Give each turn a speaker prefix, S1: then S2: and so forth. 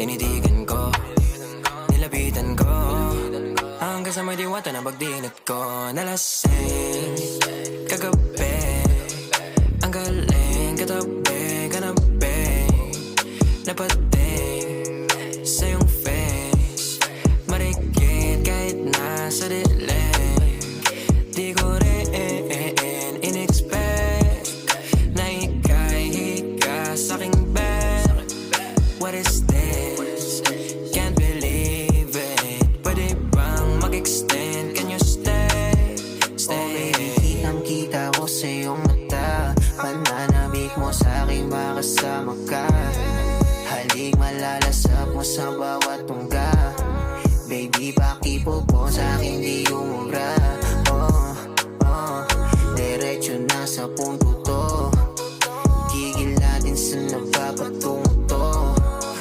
S1: Tinitigan ko, nilapitan ko, hanggang sa may diwata na pagdinat ko. Nalasing kagabi, ang galing katabi, kanabi, napating sa iyong face, marikit kahit nasa dilim. Di ko rin in-expect na ika'y higa sa'king bed. What is this? Can't believe it. Pwede bang mag-extend? Can you stay? Stay.
S2: Kitang-kita ko sa iyong mata, pananabik mo sa'king makasama ka. Halik malalasap mo sa bawat tungga. Baby, pakipo po sa'king di